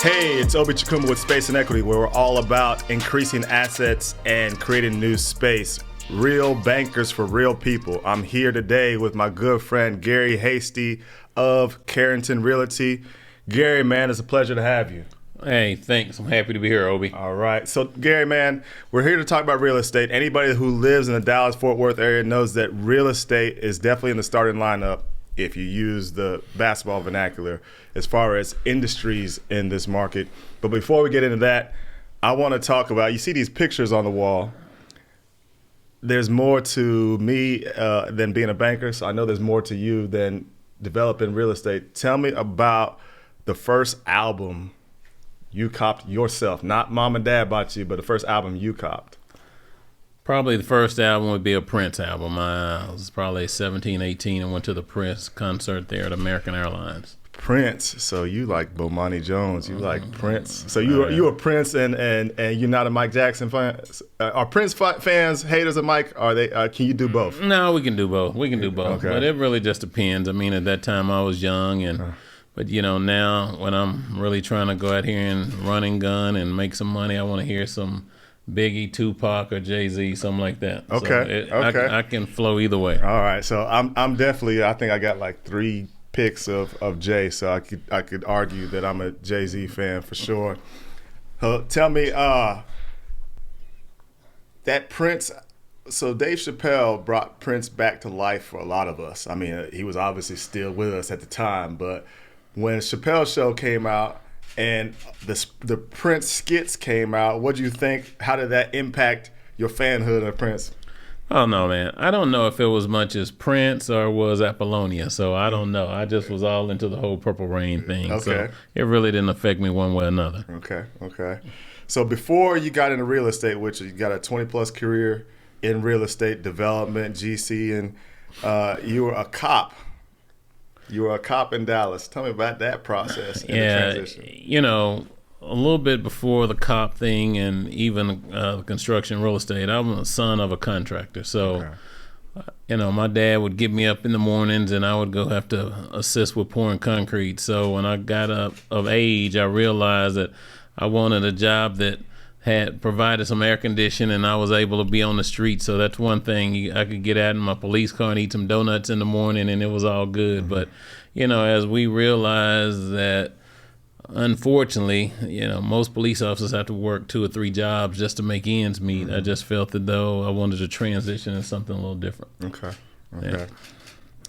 Hey, it's Obi Chukuma with Space and Equity, where we're all about increasing assets and creating new space. Real bankers for real people. I'm here today with my good friend Gary Hasty of Carrington Realty. Gary, man, it's a pleasure to have you. Hey, thanks. I'm happy to be here, Obi. All right. So, Gary, man, we're here to talk about real estate. Anybody who lives in the Dallas-Fort Worth area knows that real estate is definitely in the starting lineup, if you use the basketball vernacular, as far as industries in this market. But before we get into that, I want to talk about, you see these pictures on the wall. There's more to me than being a banker, so I know there's more to you than developing real estate. Tell me about the first album you copped yourself, not mom and dad bought you, but the first album you copped. Probably the first album would be a Prince album. I was probably 17, 18 and went to the Prince concert there at American Airlines. Prince, so you like Bomani Jones, you like Prince. So you a Prince and you're not a Mike Jackson fan. Are Prince fans haters of Mike? Are they? Can you do both? No, we can do both. We can do both, Okay. But it really just depends. I mean, at that time I was young, but you know, now when I'm really trying to go out here and run and gun and make some money, I want to hear some Biggie, Tupac, or Jay-Z, something like that. Okay, So okay. I can flow either way. All right, so I'm definitely. I think I got like 3 picks of Jay, so I could argue that I'm a Jay-Z fan for sure. Tell me, that Prince. So Dave Chappelle brought Prince back to life for a lot of us. I mean, he was obviously still with us at the time, but when Chappelle's show came out and the Prince skits came out, what do you think? How did that impact your fanhood of Prince? Oh, no, man. I don't know if it was much as Prince or was Apollonia, so I don't know. I just was all into the whole Purple Rain thing, Okay. so it really didn't affect me one way or another. Okay. So before you got into real estate, which you got a 20-plus career in real estate development, GC, and you were a cop. You were a cop in Dallas. Tell me about that process and the transition. You know, a little bit before the cop thing and even construction real estate, I'm the son of a contractor. So, you know, my dad would get me up in the mornings and I would go have to assist with pouring concrete. So when I got up of age, I realized that I wanted a job that had provided some air conditioning and I was able to be on the street. So that's one thing. I could get out in my police car and eat some donuts in the morning and it was all good. Mm-hmm. But, you know, as we realized that, unfortunately, you know, most police officers have to work 2 or 3 jobs just to make ends meet. Mm-hmm. I just felt that though I wanted to transition into something a little different. Okay. Yeah.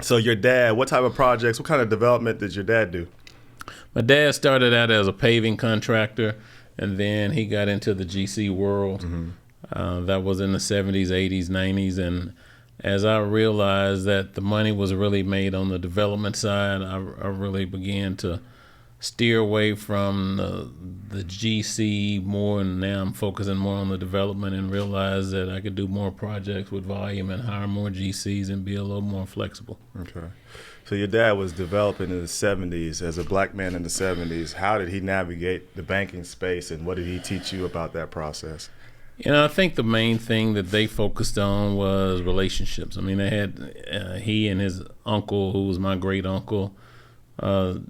So your dad, what type of projects, what kind of development did your dad do? My dad started out as a paving contractor, and then he got into the GC world. Mm-hmm. That was in the 70s, 80s, 90s, and as I realized that the money was really made on the development side, I really began to steer away from the GC more, and now I'm focusing more on the development and realize that I could do more projects with volume and hire more GCs and be a little more flexible. Okay. So your dad was developing in the 70s. As a black man in the 70s, how did he navigate the banking space and what did he teach you about that process? You know, I think the main thing that they focused on was relationships. I mean, they had he and his uncle, who was my great uncle,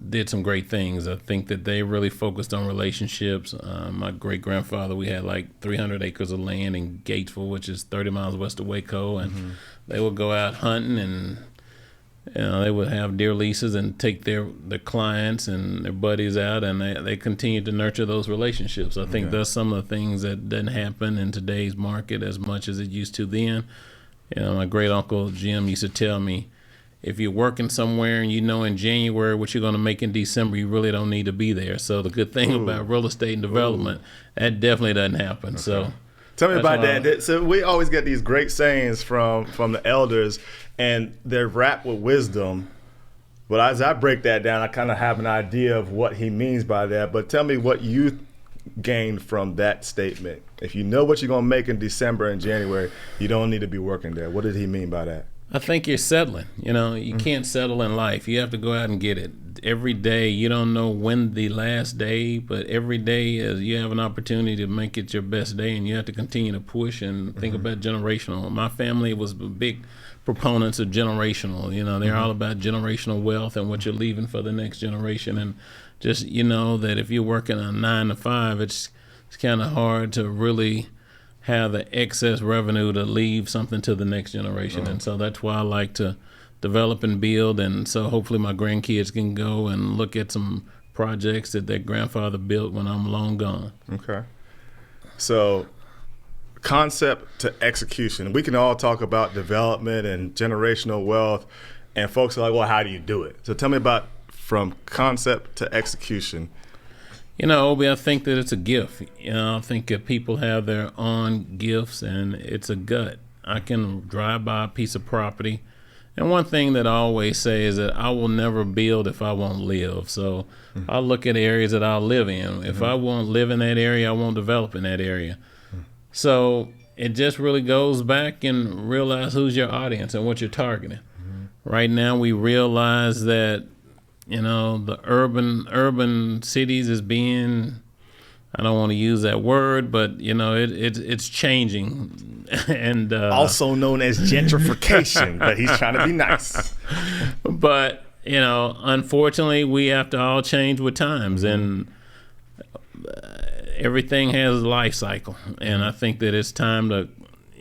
did some great things. I think that they really focused on relationships. My great-grandfather, we had like 300 acres of land in Gatesville, which is 30 miles west of Waco, and they would go out hunting and they would have deer leases and take their clients and their buddies out, and they continued to nurture those relationships. I think that's some of the things that didn't happen in today's market as much as it used to then. You know, my great-uncle Jim used to tell me, if you're working somewhere and you know in January what you're going to make in December, you really don't need to be there. So the good thing about real estate and development, that definitely doesn't happen. Okay. So tell me about that. So we always get these great sayings from the elders, and they're wrapped with wisdom. But as I break that down, I kind of have an idea of what he means by that. But tell me what you gained from that statement. If you know what you're going to make in December and January, you don't need to be working there. What did he mean by that? I think you're settling. You know, you can't settle in life. You have to go out and get it. Every day, you don't know when the last day, but every day is you have an opportunity to make it your best day, and you have to continue to push and think about generational. My family was a big proponents of generational. They're all about generational wealth and what you're leaving for the next generation. And just, that if you're working a 9 to 5, it's kind of hard to really have the excess revenue to leave something to the next generation. And so that's why I like to develop and build. And so hopefully my grandkids can go and look at some projects that their grandfather built when I'm long gone. Okay. So concept to execution. We can all talk about development and generational wealth, and folks are like, well, how do you do it? So tell me about from concept to execution. Obi, I think that it's a gift. I think that people have their own gifts, and it's a gut. I can drive by a piece of property, and one thing that I always say is that I will never build if I won't live. So I look at areas that I'll live in. If I won't live in that area, I won't develop in that area. So it just really goes back and realize who's your audience and what you're targeting. Right now we realize that the urban cities is being, I don't want to use that word, but it's changing, and also known as gentrification. But he's trying to be nice. But unfortunately, we have to all change with times, and everything has a life cycle. And I think that it's time to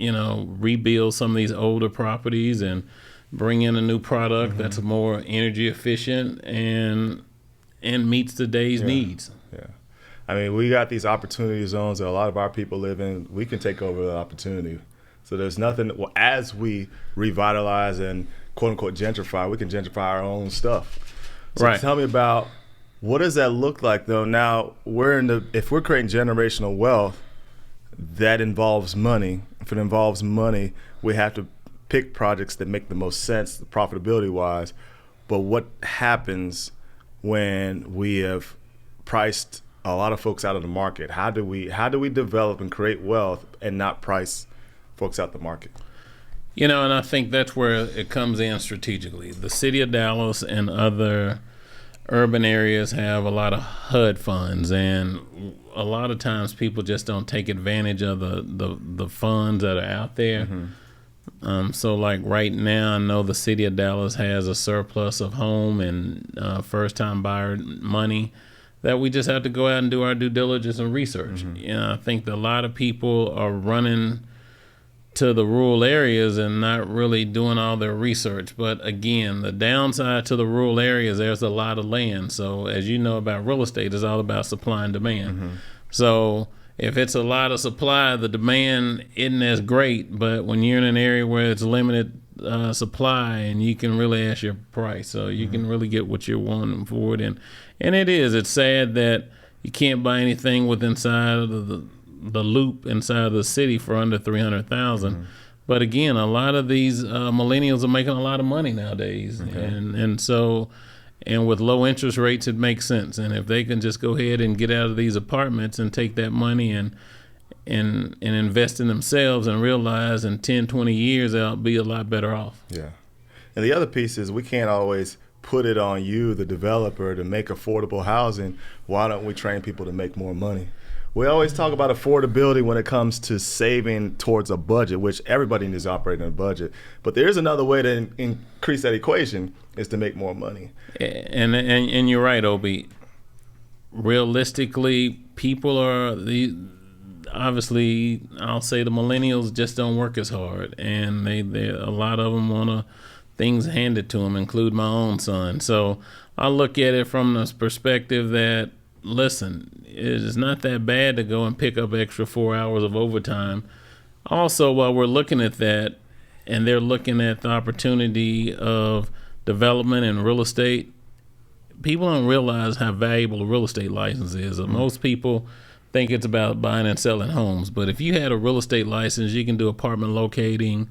rebuild some of these older properties and bring in a new product that's more energy efficient and meets today's needs. Yeah. I mean, we got these opportunity zones that a lot of our people live in. We can take over the opportunity. So there's nothing, as we revitalize and quote unquote gentrify, we can gentrify our own stuff. So Right. Tell me about, what does that look like though? Now if we're creating generational wealth, that involves money. If it involves money, we have to pick projects that make the most sense profitability wise. But what happens when we have priced a lot of folks out of the market? How do we develop and create wealth and not price folks out the market? And I think that's where it comes in strategically. The city of Dallas and other urban areas have a lot of HUD funds, and a lot of times people just don't take advantage of the funds that are out there. So like right now, I know the city of Dallas has a surplus of home and first-time buyer money that we just have to go out and do our due diligence and research. I think that a lot of people are running to the rural areas and not really doing all their research. But again, the downside to the rural areas, there's a lot of land. So as you know about real estate, it's all about supply and demand. So if it's a lot of supply, the demand isn't as great. But when you're in an area where it's limited supply, and you can really ask your price, so you can really get what you're wanting for it. And it's sad that you can't buy anything with inside of the loop inside of the city for under $300,000. But again, a lot of these millennials are making a lot of money nowadays, and with low interest rates, it makes sense. And if they can just go ahead and get out of these apartments and take that money and invest in themselves and realize in 10, 20 years they'll be a lot better off. Yeah. And the other piece is we can't always put it on you, the developer, to make affordable housing. Why don't we train people to make more money? We always talk about affordability when it comes to saving towards a budget, which everybody needs to operate in a budget. But there's another way to increase that equation, is to make more money. And you're right, Obi. Realistically, people obviously, I'll say the millennials just don't work as hard, and they a lot of them want things handed to them, include my own son. So I look at it from this perspective that, listen, it's not that bad to go and pick up extra 4 hours of overtime. Also, while we're looking at that, and they're looking at the opportunity of development in real estate, people don't realize how valuable a real estate license is. Most people think it's about buying and selling homes, but if you had a real estate license, you can do apartment locating,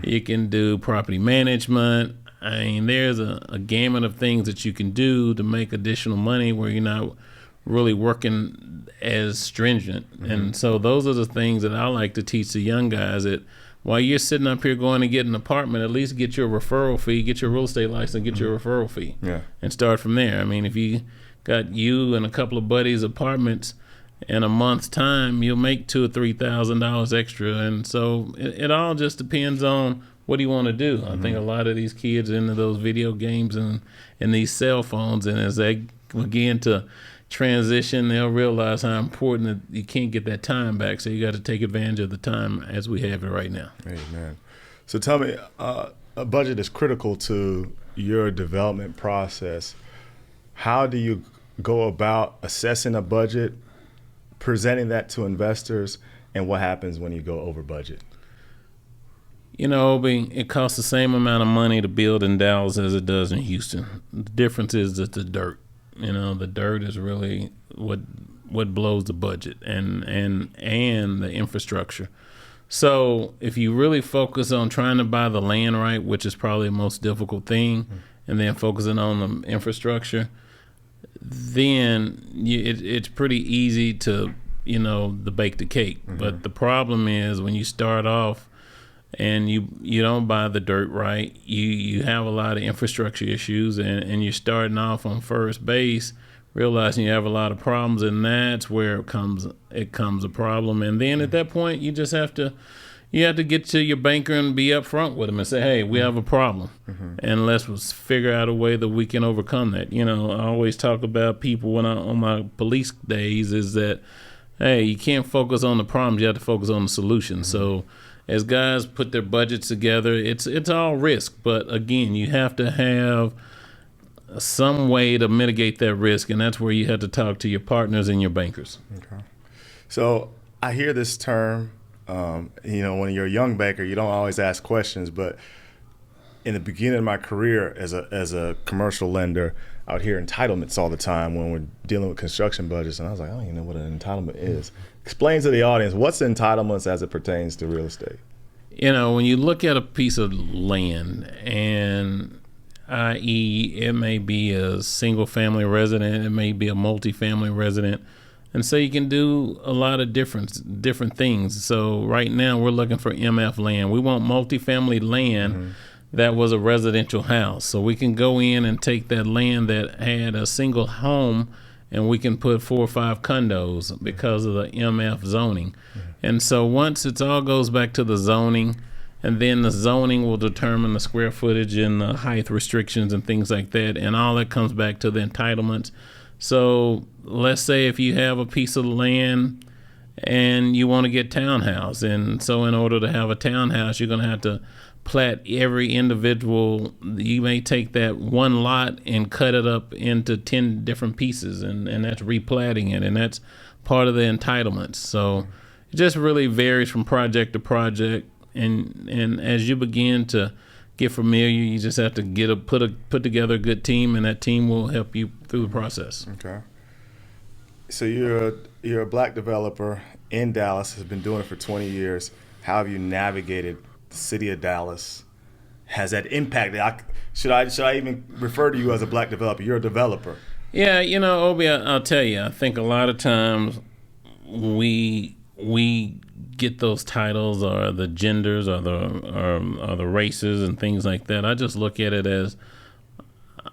you can do property management. I mean, there's a gamut of things that you can do to make additional money where you're not really working as stringent. And so those are the things that I like to teach the young guys, that while you're sitting up here going to get an apartment, at least get your referral fee, get your real estate license, get your referral fee, and start from there. I mean, if you got you and a couple of buddies apartments in a month's time, you'll make $2,000 or $3,000 extra. And so it all just depends on what do you want to do? I think a lot of these kids are into those video games and these cell phones, and as they begin to transition, they'll realize how important that you can't get that time back. So you got to take advantage of the time as we have it right now. Amen. So tell me, a budget is critical to your development process. How do you go about assessing a budget, presenting that to investors, and what happens when you go over budget? You know, Obi, it costs the same amount of money to build in Dallas as it does in Houston. The difference is that the dirt. You know, the dirt is really what blows the budget, and the infrastructure. So if you really focus on trying to buy the land right, which is probably the most difficult thing, and then focusing on the infrastructure, then it's pretty easy to, to bake the cake. But the problem is when you start off and you don't buy the dirt right, you have a lot of infrastructure issues, and you're starting off on first base, realizing you have a lot of problems, and that's where it comes a problem. And then at that point, you just have to get to your banker and be upfront with them and say, hey, we have a problem, and let's figure out a way that we can overcome that. I always talk about people on my police days is that, hey, you can't focus on the problems, you have to focus on the solutions. So as guys put their budgets together, it's all risk, but again, you have to have some way to mitigate that risk, and that's where you have to talk to your partners and your bankers. Okay. So I hear this term, when you're a young banker, you don't always ask questions, but in the beginning of my career as a commercial lender, I would hear entitlements all the time when we're dealing with construction budgets, and I was like, I don't even know what an entitlement is. Explain to the audience, what's entitlements as it pertains to real estate? When you look at a piece of land, and i.e. it may be a single family resident, it may be a multi-family resident, and so you can do a lot of different things. So right now we're looking for MF land. We want multi-family land that was a residential house. So we can go in and take that land that had a single home, and we can put 4 or 5 condos because of the MF zoning. And so once it all goes back to the zoning, and then the zoning will determine the square footage and the height restrictions and things like that, and all that comes back to the entitlements. So let's say if you have a piece of land and you want to get townhouse, and so in order to have a townhouse, you're going to have to plat every individual. You may take that one lot and cut it up into 10 different pieces, and that's replatting it, and that's part of the entitlements. So it just really varies from project to project, and as you begin to get familiar, you just have to put together a good team, and that team will help you through the process. Okay. So you're a black developer in Dallas, has been doing it for 20 years. How have you navigated the city of Dallas? Has that impacted? Should I even refer to you as a black developer? You're a developer. Yeah, Obi, I'll tell you, I think a lot of times we get those titles or the genders or the races and things like that. I just look at it as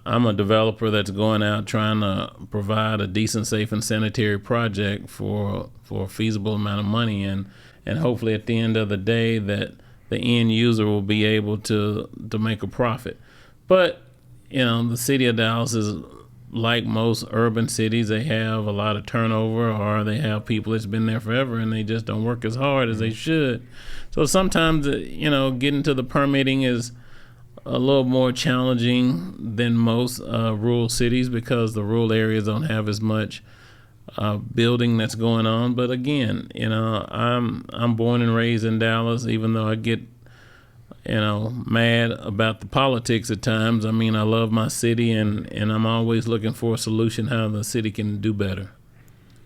I'm a developer that's going out trying to provide a decent, safe, and sanitary project for a feasible amount of money, and hopefully at the end of the day that the end user will be able to make a profit. But the city of Dallas is like most urban cities. They have a lot of turnover, or they have people that's been there forever and they just don't work as hard as they should. So sometimes getting to the permitting is a little more challenging than most rural cities, because the rural areas don't have as much building that's going on. But again, I'm born and raised in Dallas, even though I get mad about the politics at times. I mean, I love my city, and I'm always looking for a solution how the city can do better.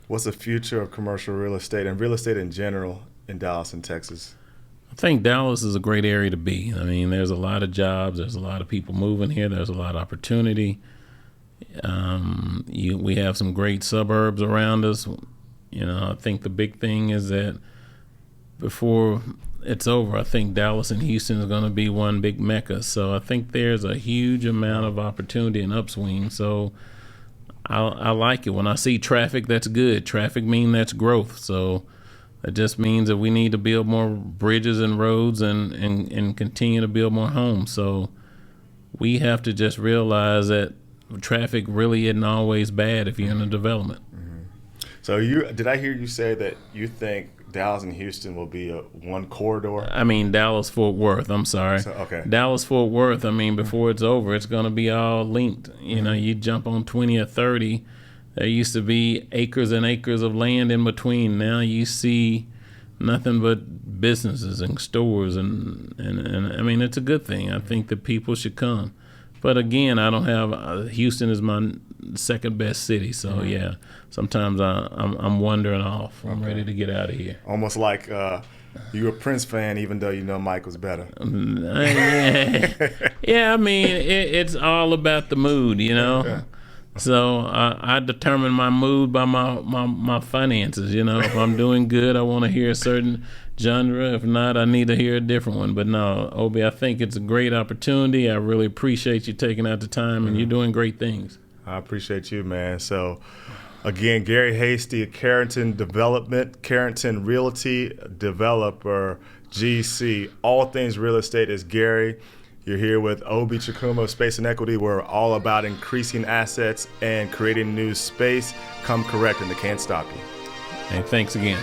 What's the future of commercial real estate and real estate in general in Dallas and Texas? I think Dallas is a great area to be. I mean, there's a lot of jobs. There's a lot of people moving here. There's a lot of opportunity. We have some great suburbs around us. I think the big thing is that before it's over, I think Dallas and Houston is going to be one big mecca. So I think there's a huge amount of opportunity and upswing. So I like it. When I see traffic, that's good. Traffic means that's growth. So It just means that we need to build more bridges and roads and continue to build more homes. So we have to just realize that traffic really isn't always bad if you're in a development. So did I hear you say that you think Dallas and Houston will be a one corridor? I mean, Dallas-Fort Worth, I'm sorry. Okay. Dallas-Fort Worth, I mean, before it's over, it's going to be all linked. You know, you jump on 20 or 30, there used to be acres and acres of land in between. Now you see nothing but businesses and stores, and I mean, it's a good thing. I think that people should come. But again, I don't have Houston is my second best city, so yeah. Sometimes I'm wandering off. I'm ready to get out of here. Almost like you're a Prince fan, even though you know Michael's better. Yeah, I mean, it's all about the mood, you know. Yeah. So I determine my mood by my finances. You know, if I'm doing good, I want to hear a certain genre. If not, I need to hear a different one. But no, Obi, I think it's a great opportunity. I really appreciate you taking out the time, and you're doing great things. I appreciate you, man. So, again, Gary Hasty, Carrington Development, Carrington Realty Developer, GC. All things real estate is Gary. You're here with Obi Chikuma of Space and Equity. We're all about increasing assets and creating new space. Come correct, and they can't stop you. Hey, thanks again.